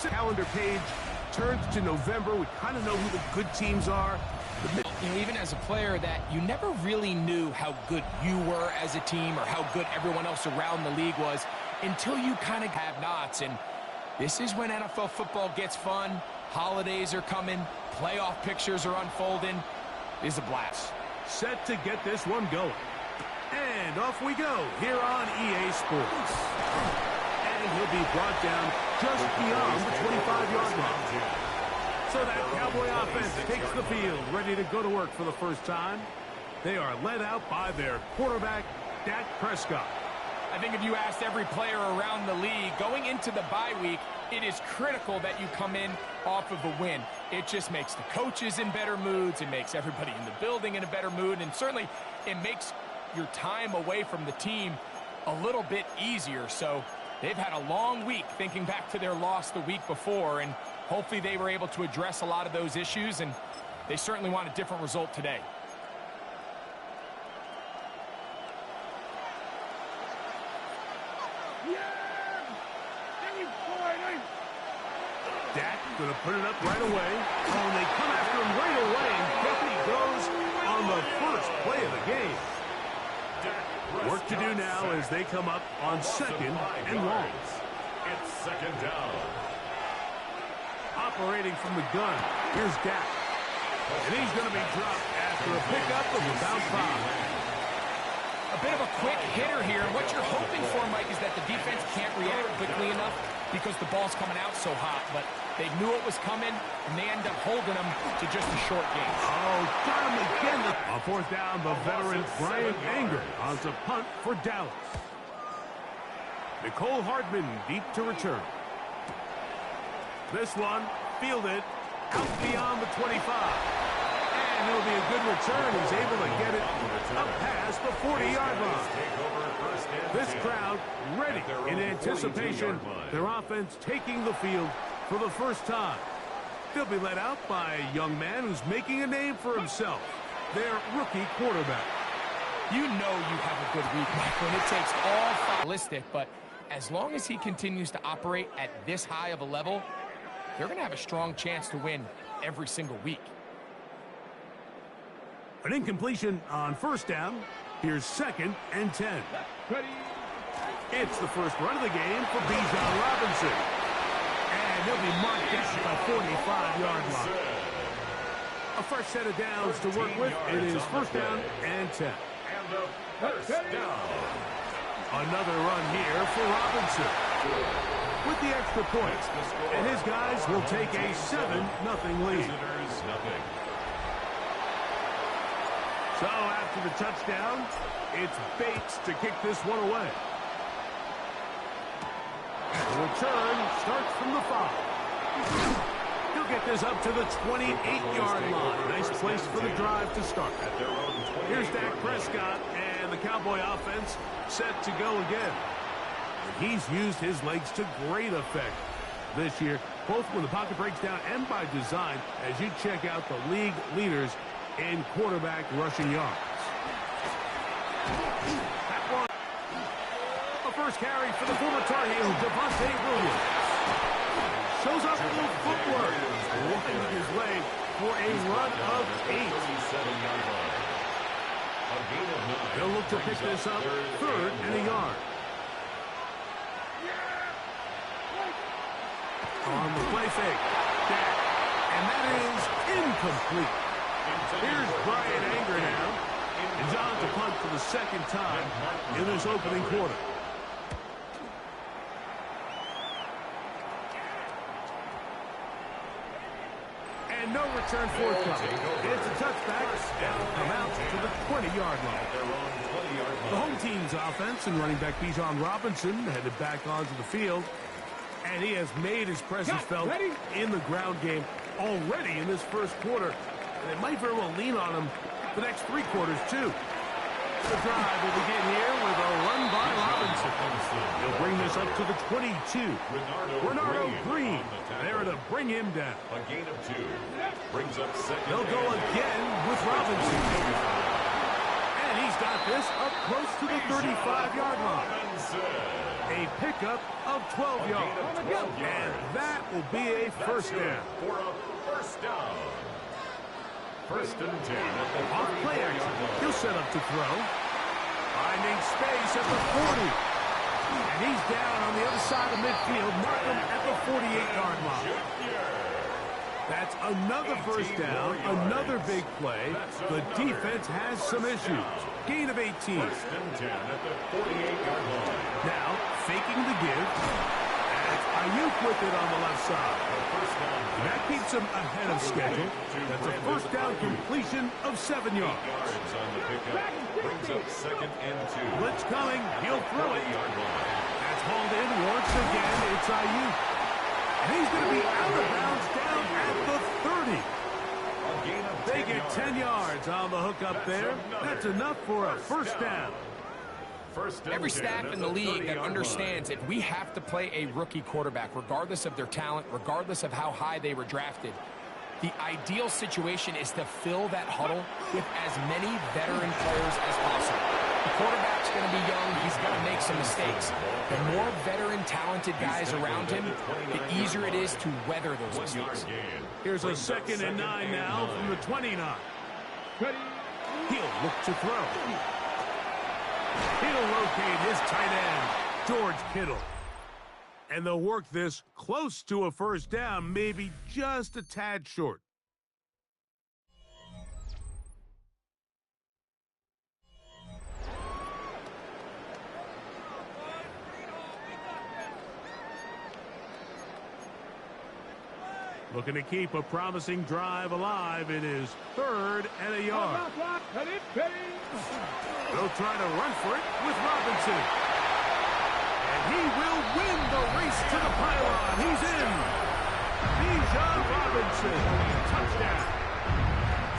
calendar page turns to November. We kind of know who the good teams are. Even as a player, that you never really knew how good you were as a team or how good everyone else around the league was until you kind of have nots. And this is when NFL football gets fun. Holidays are coming. Playoff pictures are unfolding. It is a blast. Set to get this one going. And off we go here on EA Sports. And he'll be brought down just beyond the 25-yard line. So that Cowboy offense takes the field, ready to go to work for the first time. They are led out by their quarterback, Dak Prescott. I think if you asked every player around the league, going into the bye week, it is critical that you come in off of a win. It just makes the coaches in better moods. It makes everybody in the building in a better mood. And certainly, it makes your time away from the team a little bit easier. So they've had a long week thinking back to their loss the week before. And hopefully they were able to address a lot of those issues. And they certainly want a different result today. Dak going to put it up right away. Oh, and they come after him right away, and down he goes on the first play of the game. Work to do now as they come up on second and long. It's second down. Operating from the gun, here's Dak. And he's going to be dropped after a pickup of about 5. A bit of a quick hitter here, and what you're hoping for, Mike, is that the defense can't react quickly enough because the ball's coming out so hot, but they knew it was coming, and they end up holding them to just a short game. Oh, got him again. On fourth down, the veteran Brian Anger on to punt for Dallas. Nicole Hardman deep to return. This one fielded out beyond the 25. And it'll be a good return. He's able to get it up past the 40-yard line. This crowd ready in anticipation. Their offense taking the field for the first time. They'll be led out by a young man who's making a name for himself, their rookie quarterback. You know you have a good week, Mike, when it takes all stylistic, but as long as he continues to operate at this high of a level, they're going to have a strong chance to win every single week. An incompletion on first down. Here's second and 10. It's the first run of the game for Bijan Robinson. And he'll be marked down at the 45-yard line. A fresh set of downs to work with. It is first down and 10. First down. Another run here for Robinson. With the extra point. And his guys will take a 7-0 lead. So after the touchdown, it's Bates to kick this one away. The return starts from the 5. He'll get this up to the 28-yard line. Nice place for the drive to start. Here's Dak Prescott, and the Cowboy offense set to go again. And he's used his legs to great effect this year, both when the pocket breaks down and by design, as you check out the league leaders in quarterback rushing yards. That one. A first carry for the former Tar Heel, Devontae Williams. Shows up with a little footwork. Winding his way for a run of 8. They'll look to pick this up, third and a yard. On the play fake. And that is incomplete. Here's Brian Anger now. And John to punt for the second time in this opening quarter. And no return forthcoming. It's a touchback. And come out to the 20-yard line. The home team's offense and running back Bijan Robinson headed back onto the field. And he has made his presence felt in the ground game already in this first quarter. And it might very well lean on him the next 3 quarters, too. The drive will begin here with a run by Robinson. He'll bring this up to the 22. Renardo Green there to bring him down. A gain of 2. Brings up second. They'll go again with Robinson. And he's got this up close to the 35-yard line. A pickup of 12 yards. And that will be a first down. For a first down. First and 10 at the Off play action. He'll set up to throw. Finding space at the 40. And he's down on the other side of midfield. Mark him at the 48-yard line. That's another first down, another big play. The defense has some issues. Gain of 18. First and 10 at the 48-yard line. Now, faking the give. That's Ayuk with it on the left side. That keeps him ahead of schedule. That's a first down completion of 7 yards. Yards on the pickup. Brings up second and 2. Blitz coming. He'll throw it. That's hauled in once again. It's Ayuk. And he's going to be out of bounds down at the 30. They get 10 yards on the hook up there. That's enough for a first down. Every staff in the league that understands if we have to play a rookie quarterback, regardless of their talent, regardless of how high they were drafted, the ideal situation is to fill that huddle with as many veteran players as possible. The quarterback's going to be young. He's going to make some mistakes. The more veteran, talented guys around him, the easier it is to weather those mistakes. Here's a 2nd and 9 now from the 29. He'll look to throw. He'll locate his tight end, George Kittle. And they'll work this close to a first down, maybe just a tad short. Looking to keep a promising drive alive. It is 3rd and a yard. They'll try to run for it with Robinson. And he will win the race to the pylon. He's in. Bijan Robinson. Touchdown.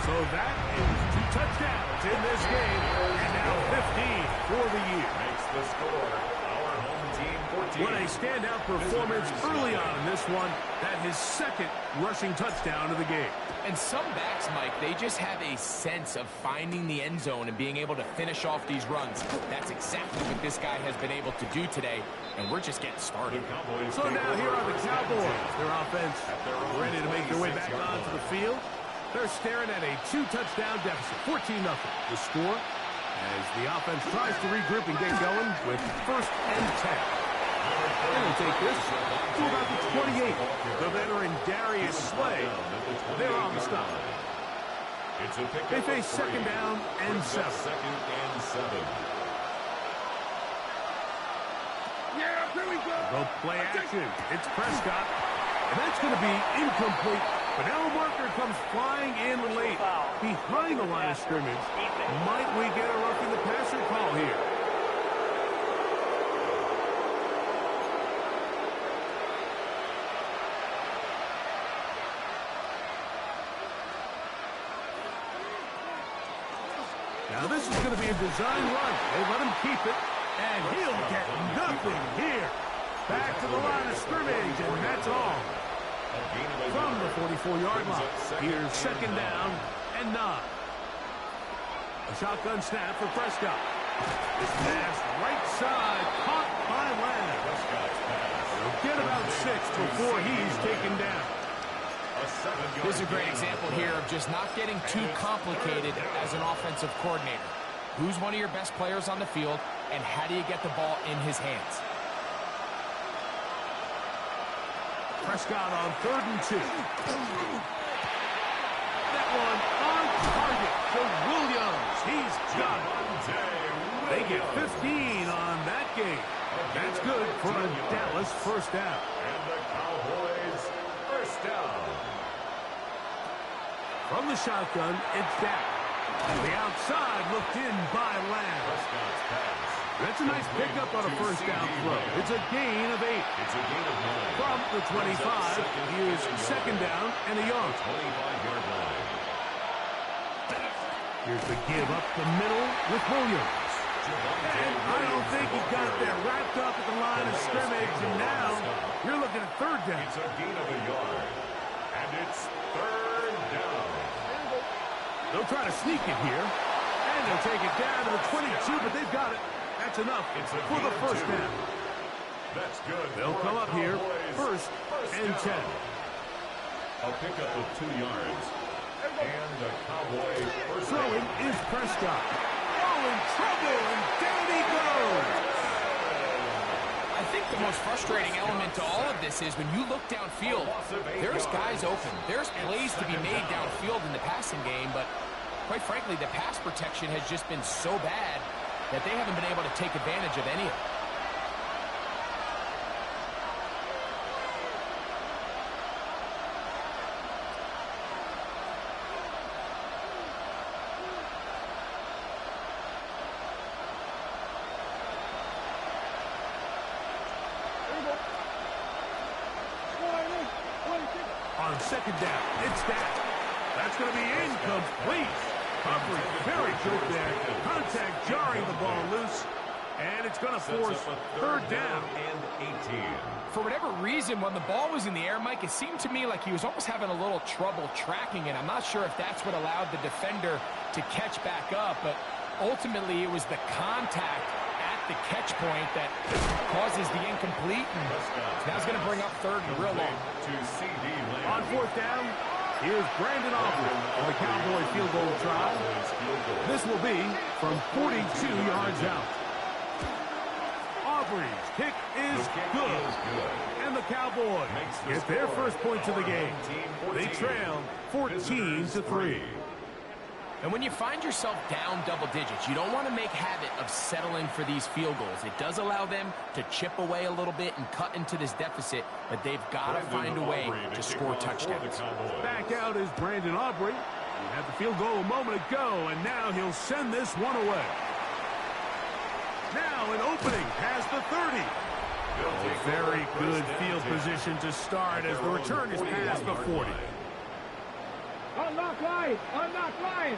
So that is 2 touchdowns in this game. And now 15 for the year. Makes the score. Our home team 14. What a standout performance early on in this one. That his 2nd rushing touchdown of the game. And some backs, Mike, they just have a sense of finding the end zone and being able to finish off these runs. That's exactly what this guy has been able to do today, and we're just getting started. So now here are the Cowboys. Their offense ready to make their way back onto the field. They're staring at a 2-touchdown deficit, 14-0. The score as the offense tries to regroup and get going with 1st and 10. And they'll take this to about the 28. The veteran Darius Slay, they're on the stop. They face 2nd down and 7. Yeah, here we go. They'll play action. It's Prescott. And that's going to be incomplete. But now a marker comes flying in late. Behind the line of scrimmage. Might we get a roughing the passer call here? Now this is going to be a design run. They let him keep it, and he'll get nothing here. Back to the line of scrimmage, and that's all. From the 44-yard line, here's 2nd down and 9. A shotgun snap for Prescott. This pass right side caught by Lamb. He'll get about 6 before he's taken down. This is a great example here of just not getting too complicated as an offensive coordinator. Who's one of your best players on the field, and how do you get the ball in his hands? Prescott on 3rd and 2. That one on target for Williams. He's got it. They get 15 on that game. That's good for a Dallas first down. And the Cowboys first down. From the shotgun, it's Dak. The outside looked in by Lamb. That's a nice pickup on a first down throw. It's a gain of 8. It's a gain of 9. From the 25, here's 2nd down and a yard. 25-yard line. Here's the give up the middle with Williams. And I don't think he got there wrapped up at the line of scrimmage, and now you're looking at 3rd down. It's a gain of a yard. And it's 3rd down. They'll try to sneak it here. And And they'll take it down to the 22, but they've got it. That's enough for the first down. That's good. They'll come up here, first and 10. A pickup of 2 yards. And a Cowboy first Throwing is Prescott. Oh, in trouble, and down he goes. I think the most frustrating element to all of this is when you look downfield, there's guys open. There's plays to be made downfield in the passing game, but quite frankly, the pass protection has just been so bad that they haven't been able to take advantage of any of it. On second down, it's that. That's going to be incomplete. Coverage very good there. Contact jarring the ball loose. And it's going to force third down. And 18. For whatever reason, when the ball was in the air, Mike, it seemed to me like he was almost having a little trouble tracking it. I'm not sure if that's what allowed the defender to catch back up, but ultimately it was the contact at the catch point that causes the incomplete. And now it's going to bring up third and real long. On fourth down, here's Brandon Aubrey on the Cowboy field goal try. This will be from 42 yards out. Aubrey's kick is good. And the Cowboys get their first points of the game. They trail 14-3. And when you find yourself down double digits, you don't want to make habit of settling for these field goals. It does allow them to chip away a little bit and cut into this deficit, but they've got to find a way to score touchdowns. Back out is Brandon Aubrey. He had the field goal a moment ago, and now he'll send this one away. Now an opening past the 30. A very good field position to start as the return is past the 40. Unlock line! Unlock line!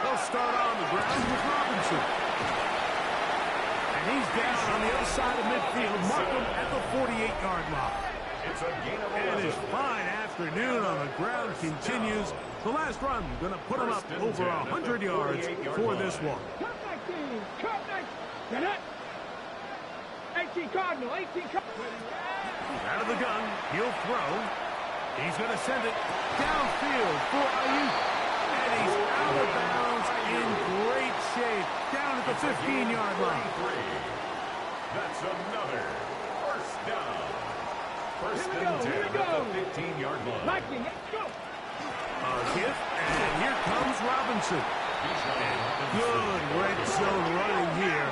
They'll start on the ground with Robinson. And he's down on the other side of midfield. Markham at the 48-yard line. And his fine afternoon on the ground continues. The last run going to put him up over 100 yards for this one. Cut 19! Cut 19! Get it! 18 Cardinal! 18 Cardinal! Out of the gun. He'll throw. He's going to send it downfield for Ayuk. And he's out of bounds in great shape. Down at the 15-yard line. That's another first down. First Here we and go, 10 here we at go. the 15-yard line. Lightning, let's go! A hit, and here comes Robinson. And good red zone running here.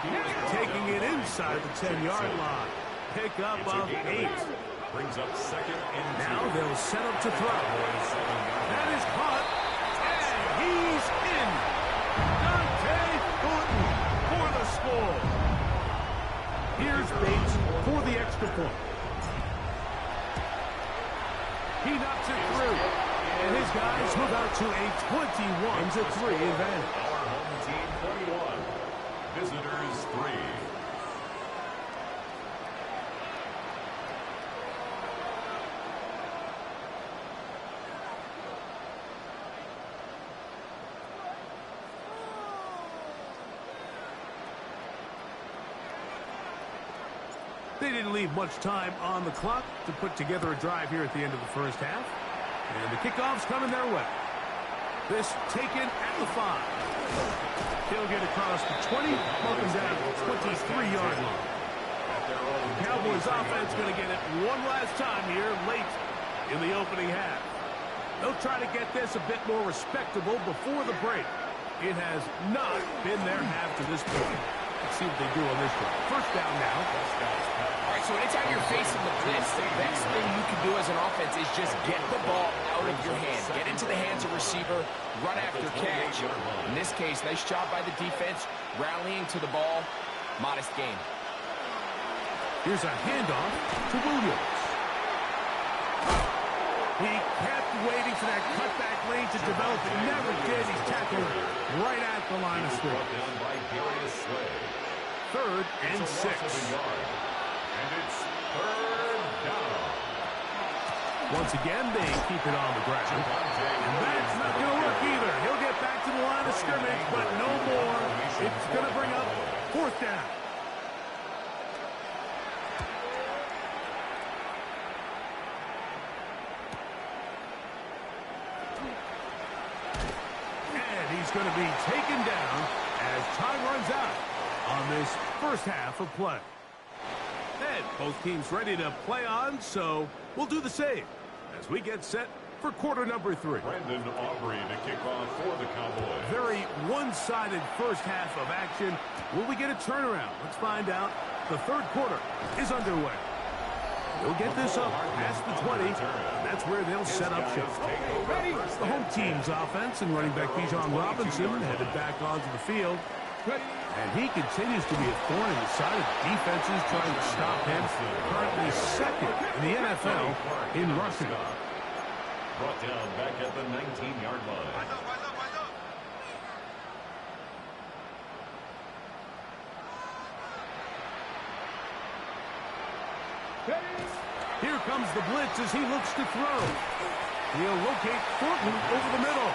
Taking it inside the 10-yard line. Pick up of 8. Brings up second and 2. Now they'll set up to throw. That is caught, and he's in. Dante Thornton for the score. Here's Bates for the extra point. He knocks it through, and his guys move out to a 21-3 advantage. Our home team 21. Visitors 3. They didn't leave much time on the clock to put together a drive here at the end of the first half. And the kickoff's coming their way. This taken at the 5. He'll get across the 20, welcome down to the 23-yard line. The Cowboys offense going to get it one last time here late in the opening half. They'll try to get this a bit more respectable before the break. It has not been their half to this point. Let's see what they do on this one. First down now. All right, so anytime you're facing the blitz, the best thing you can do as an offense is just get the ball out of your hands. Get into the hands of receiver, run after catch. In this case, nice job by the defense, rallying to the ball. Modest gain. Here's a handoff to Williams. He kept waiting for that cutback lane to develop. It never did. He's tackled right at the line of scrimmage. Third and 6. And it's third down. Once again, they keep it on the ground. And that's not going to work either. He'll get back to the line of scrimmage, but no more. It's going to bring up 4th down. And he's going to be taken down as time runs out on this first half of play. And both teams ready to play on, so we'll do the same as we get set for quarter number 3. Brandon Aubrey to kick off for the Cowboys. Very one-sided first half of action. Will we get a turnaround? Let's find out. The third quarter is underway. They'll get this up past the 20. That's where they'll set up shop. The home team's offense and running back Bijan Robinson headed back onto the field. And he continues to be a thorn in the side of defenses trying to stop him. Currently second in the NFL in rushing. Brought down back at the 19-yard line. Here comes the blitz as he looks to throw. He'll locate Thornton over the middle.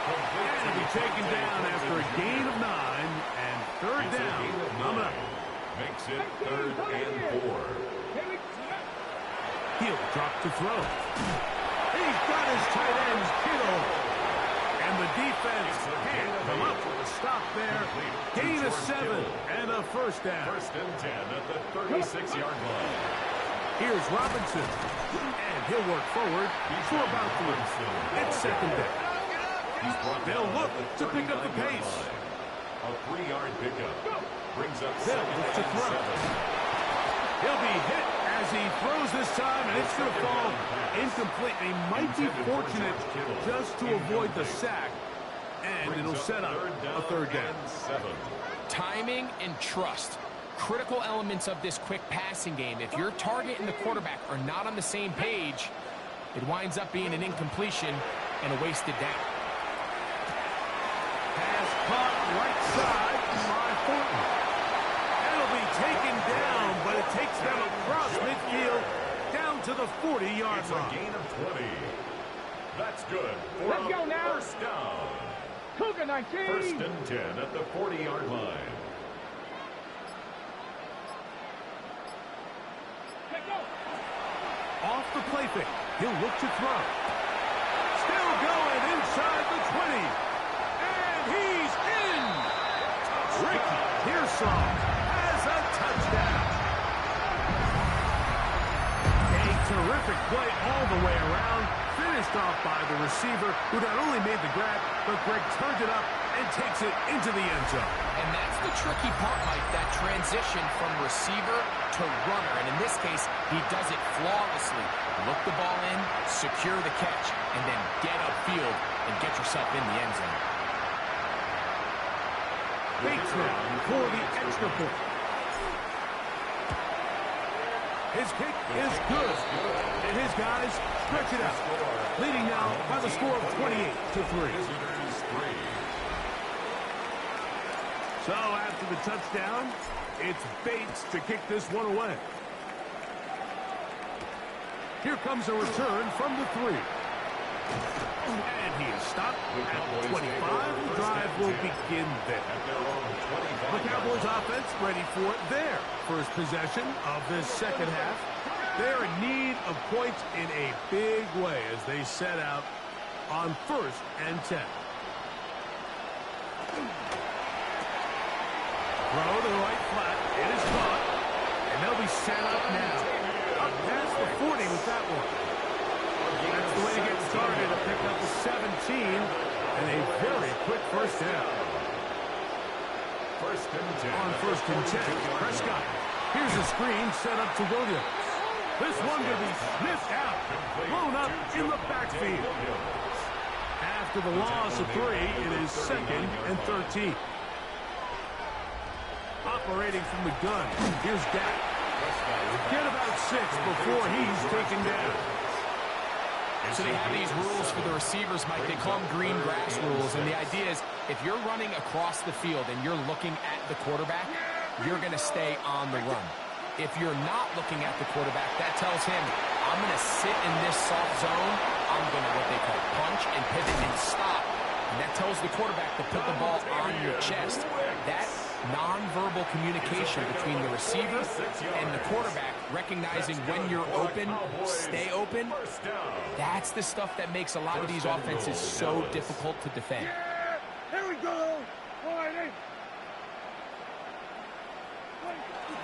And he'll be taken down after a gain of 9 and 3rd down. Coming up. Makes it 3rd and 4. He'll drop to throw. He's got his tight ends killed. And the defense can't come up with a stop there. Gain of 7 and a 1st down. 1st and 10 at the 36-yard line. Here's Robinson. And he'll work forward for about 3. It's 2nd down. They'll look to pick up the pace. A 3-yard pickup. Brings up 2nd to and throw. 7. He'll be hit as he throws this time, and it's going to fall incomplete. He might be fortunate just to avoid the sack, and it'll set up a 3rd down. Timing and trust. Critical elements of this quick passing game. If your target and the quarterback are not on the same page, it winds up being an incompletion and a wasted down. Pass caught right side by Thornton. It'll be taken down, but it takes them across midfield down to the 40-yard It's line. a gain of 20. That's good for Let's go now. 1st down. Cougar 19. 1st and 10 at the 40-yard line. Off the play fake. He'll look to throw. Still going inside the 20. And he's in. Ricky Pearsall has a touchdown. A terrific play all the way around. Finished off by the receiver, who not only made the grab, but Greg turned it up and takes it into the end zone. And that's the tricky part, Mike, that transition from receiver to runner. And in this case, he does it flawlessly. Look the ball in, secure the catch, and then get upfield and get yourself in the end zone. Bates now for the extra point. His kick is good. And his guys stretch it out. Leading now by the score of 28-3. So after the touchdown, it's Bates to kick this one away. Here comes a return from the 3. And he is stopped at 25. The drive will begin there. The Cowboys offense ready for their first possession of this second half. They're in need of points in a big way as they set out on 1st and 10. Throw to the right flat. It is caught. And they'll be set up now. Up past the 40 with that one. That's the way to get started, to pick up the 17 and a very quick 1st down. 1st and 10. On 1st and 10, Prescott. Here's a screen set up to Williams. This one going to be sniffed out, blown up in the backfield. After the loss of 3, it is 2nd and 13. Operating from the gun, here's Dak. Get about 6 before he's taken down. So they have these rules for the receivers, Mike. They call them green grass rules. And the idea is if you're running across the field and you're looking at the quarterback, you're going to stay on the run. If you're not looking at the quarterback, that tells him, I'm going to sit in this soft zone. I'm going to what they call punch and pivot and stop. And that tells the quarterback to put the ball on your chest. That nonverbal communication between the receiver and the quarterback, recognizing when you're open, stay open, that's the stuff that makes a lot of these offenses so difficult to defend. Here we go.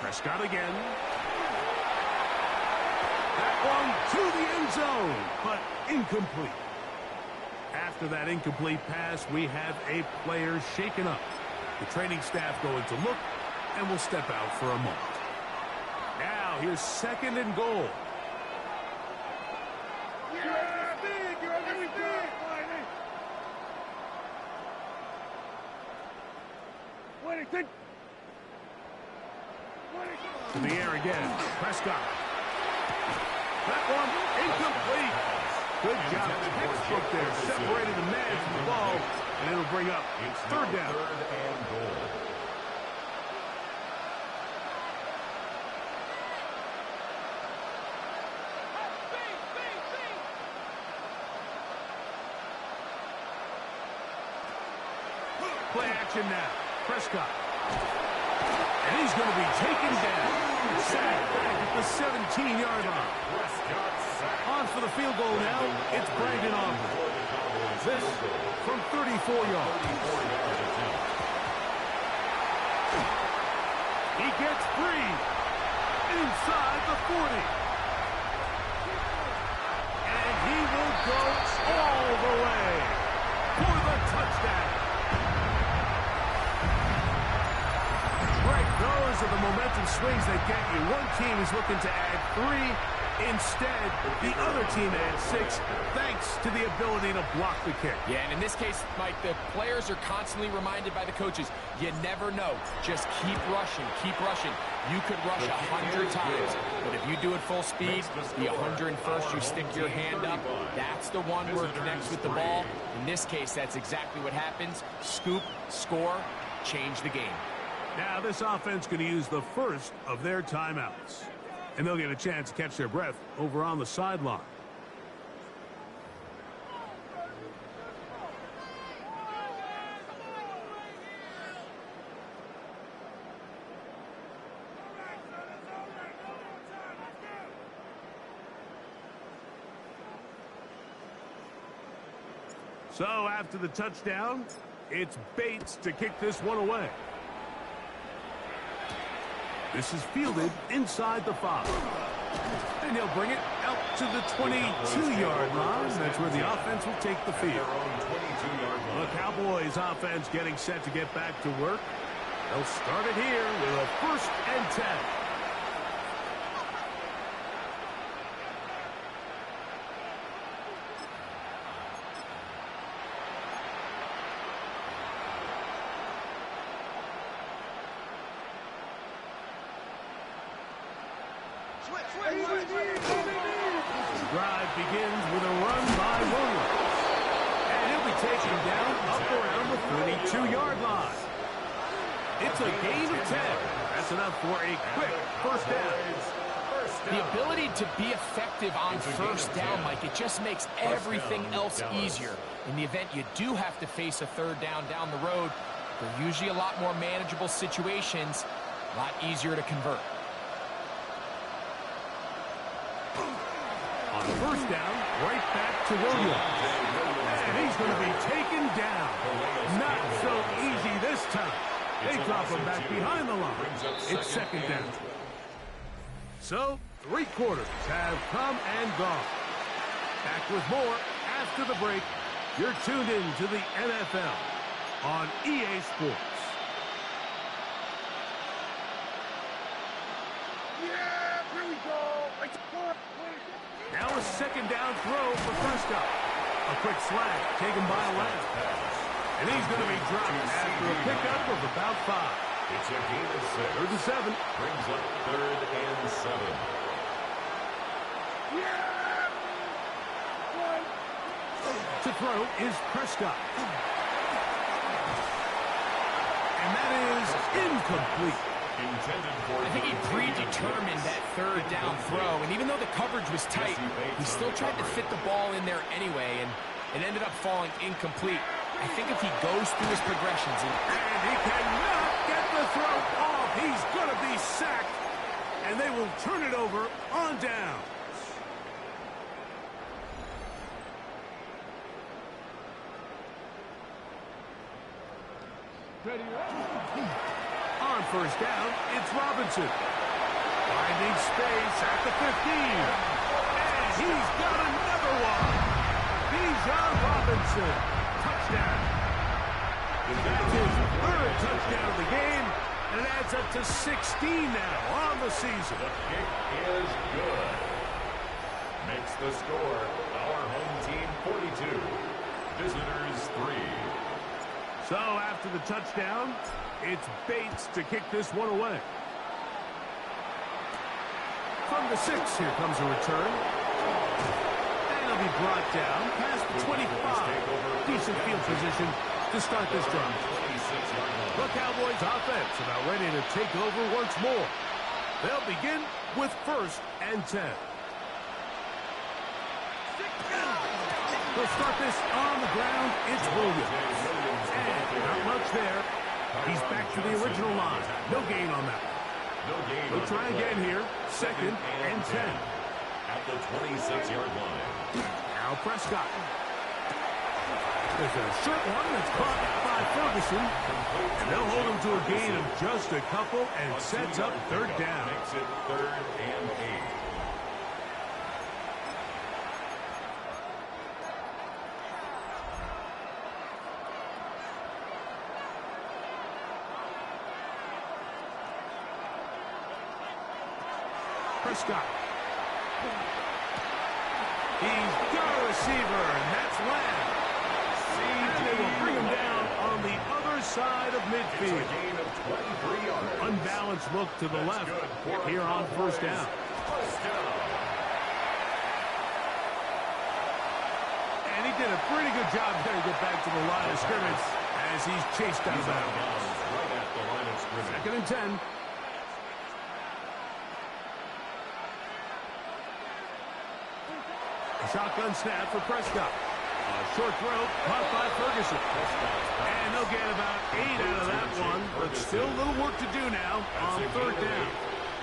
Prescott again. That one to the end zone, but incomplete. After that incomplete pass, we have a player shaken up. The training staff going to look, and will step out for a moment. Now, here's 2nd and goal. To the air again. Prescott. That one incomplete. Good job. Textbook there. Separated the man from the ball, and it'll bring up 3rd down. 3rd and goal. Play action now. Prescott. And he's going to be taken down. Sacked back at the 17-yard line. On for the field goal now. It's Brandon Aubrey. This from 34 yards. He gets free. Inside the 40. And he will go all the way for the touchdown. Those are the momentum swings that get you. One team is looking to add 3. Instead, the other team adds 6, thanks to the ability to block the kick. Yeah, and in this case, Mike, the players are constantly reminded by the coaches, you never know. Just keep rushing, keep rushing. You could rush 100 times, but if you do it full speed, the 101st, you stick your hand up. That's the one where it connects with the ball. In this case, that's exactly what happens. Scoop, score, change the game. Now this offense going to use the first of their timeouts. And they'll get a chance to catch their breath over on the sideline. So after the touchdown, it's Bates to kick this one away. This is fielded inside the 5. And he'll bring it out to the 22-yard line. That's where the offense will take the field. The Cowboys offense getting set to get back to work. They'll start it here with a 1st and 10. The drive begins with a run by Williams. And he'll be taken down up around the 32-yard line. It's a gain of 10. That's enough for a quick 1st down. The ability to be effective on 1st down, Mike, it just makes everything else easier. In the event you do have to face a 3rd down the road, they're usually a lot more manageable situations, a lot easier to convert. On 1st down, right back to Williams. And he's going to be taken down. Not so easy this time. They drop him back behind the line. It's 2nd down. So, 3 quarters have come and gone. Back with more after the break. You're tuned in to the NFL on EA Sports. Yeah, here we go. Now a 2nd down throw for Prescott. A quick slant taken by Lamb. And he's going to be dropped after a pickup of about 5. It's a gain of 6. 3rd and 7. Brings up 3rd and 7. Yeah! To throw is Prescott. And that is incomplete. I think he predetermined that third down throw, and even though the coverage was tight, he still tried to fit the ball in there anyway, and it ended up falling incomplete. I think if he goes through his progressions... And he cannot get the throw off. He's going to be sacked, and they will turn it over on down. On first down, it's Robinson. Finding space at the 15. And he's got another one. Bijan Robinson. Touchdown. That's his third touchdown of the game, and it adds up to 16 now on the season. The kick is good. Makes the score our home team 42. Visitors 3. So after the touchdown, it's Bates to kick this one away. From the 6, here comes a return. And he'll be brought down past the 25. Decent field position to start this drive. The Cowboys offense about ready to take over once more. They'll begin with 1st and 10. They'll start this on the ground. It's Williams. And not much there. He's back to the original line. No gain on that one. We'll try again here. 2nd and 10. At the 26-yard line. Now Prescott. There's a short one that's caught by Ferguson. And they'll hold him to a gain of just a couple and sets up 3rd down. Makes it 3rd and 8. Prescott. He's got a receiver, and that's Lamb. And they will bring him down on the other side of midfield. It's a gain of 23 yards. Unbalanced look to the left here on 1st down. And he did a pretty good job there to get back to the line of scrimmage as he's chased out of bounds. Right at the line of scrimmage. 2nd and 10. Shotgun snap for Prescott. A short throw caught by Ferguson. And they'll get about 8 out of that one, but still a little work to do now on 3rd down.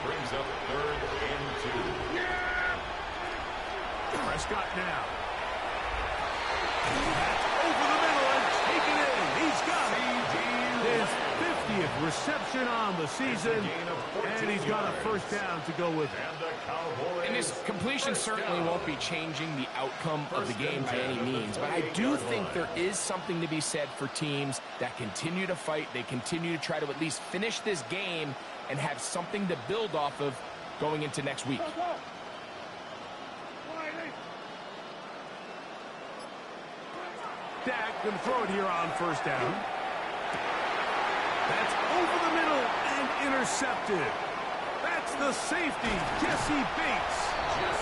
Brings up 3rd and 2. Prescott now. That's over the middle and taken in. He's got it. His 50th reception on the season, and he's got a 1st down to go with it. And this completion certainly won't be changing the outcome of the game by any means, but I do think there is something to be said for teams that continue to fight. They continue to try to at least finish this game and have something to build off of going into next week. Dak going to throw it here on 1st down. That's over the middle and intercepted. That's the safety, Jesse Bates.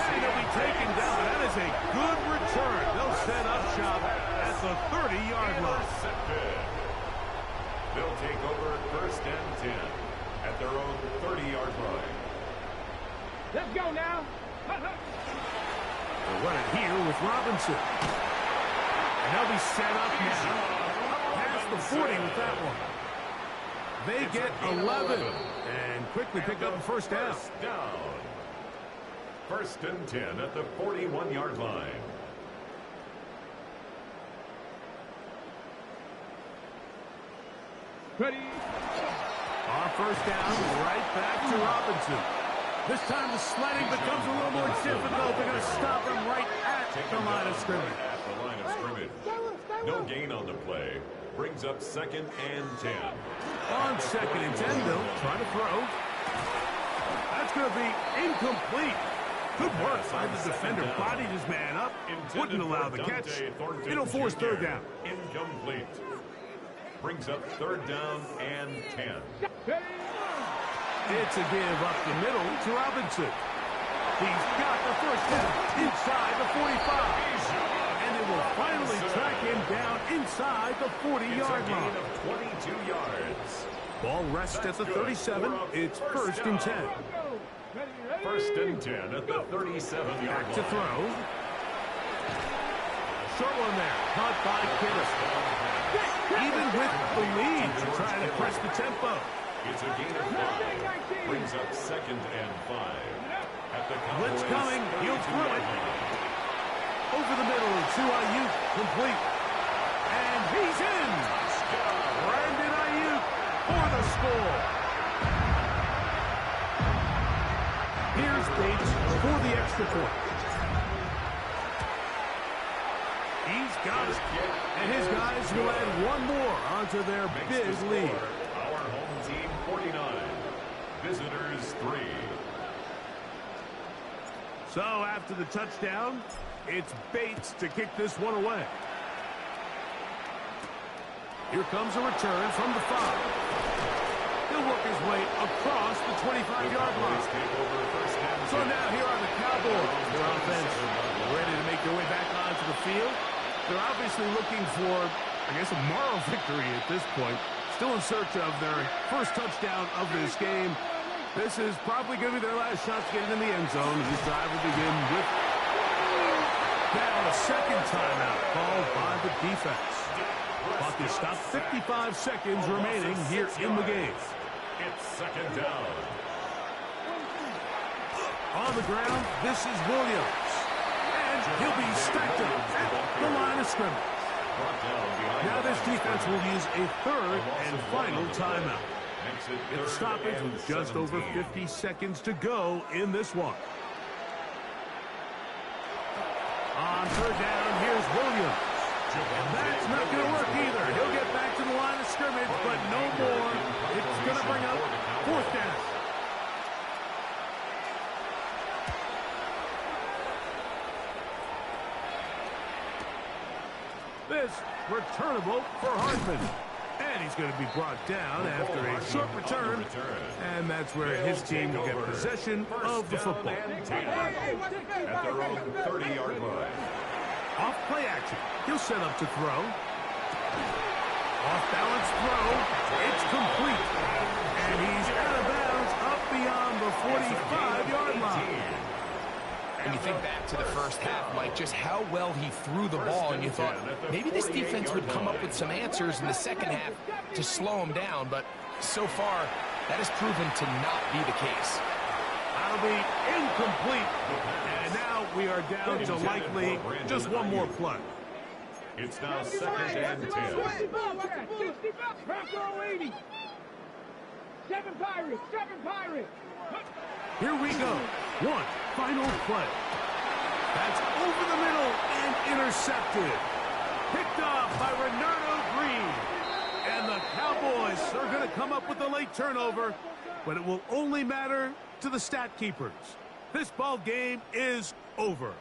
And he'll be taken down. That is a good return. They'll set up shop at the 30-yard line. They'll take over 1st and 10 at their own 30-yard line. Let's go now. They'll run it here with Robinson. And they'll be set up now. Past the 40 with that one. They get 11 and quickly pick up a 1st down. 1st and 10 at the 41-yard line. Ready. On 1st down, right back to Robinson. This time the sledding becomes a little more difficult. They're going to stop him right at the line of scrimmage. At the line of scrimmage. No gain on the play. Brings up 2nd and 10. On 2nd and 10, they'll try to throw. That's going to be incomplete. Good work by the defender. Bodied his man up. Wouldn't allow the catch. It'll force 3rd down. Incomplete. Brings up 3rd down and 10. It's a give up the middle to Robinson. He's got the 1st down inside the 45. And they will finally track him down inside the 40-yard line. Of 22 yards. Ball rests at the 37. It's first and 10. First and 10 at the 37-yard Back line. to throw. Short one there. Caught by Kittle. Even with the lead, to try to press the tempo. It's a gain of 5. Brings up second and 5. At the Blitz Cowboys' coming. He'll throw it. 32-yard line. Over the middle to Ayuk. Complete. And he's in. Brandon Ayuk for the score. Here's Bates for the extra point. He's got it. And his guys will add one more onto their big lead. Our home team 49. Visitors 3. So after the touchdown, it's Bates to kick this one away. Here comes a return from the 5. He'll work his way across the 25-yard line. So now here are the Cowboys. Their offense ready to make their way back onto the field. They're obviously looking for, I guess, a moral victory at this point. Still in search of their first touchdown of this game. This is probably going to be their last shot to get in the end zone. This drive will begin with now a second timeout called by the defense. Clock is stopped. 55 seconds remaining here in the game. It's second down. On the ground, this is Williams. And he'll be stacked up at the line of scrimmage. Now this defense will use a third and final timeout. It's stoppage with just over 50 seconds to go in this one. On third down, here's Williams. And that's not going to work either. He'll get back to the line of scrimmage, but no more. It's going to bring up fourth down. This returnable for Hartman. And he's going to be brought down after a short return. And that's where his team will get possession of the football. At their own 30-yard line. Off play action. He'll set up to throw. Off balance throw. It's complete. And he's out of bounds up beyond the 45-yard line. And you think back to the first half, Mike, just how well he threw the ball, and you thought maybe this defense would come up with some answers in the second half to slow him down, but so far, that has proven to not be the case. That'll be incomplete. And now we are down to likely just one more play. It's now second and 10. 7 Pirates! 7 Pirates! Here we go. One final play. That's over the middle and intercepted. Picked off by Renardo Green. And the Cowboys are going to come up with a late turnover, but it will only matter to the stat keepers. This ball game is over.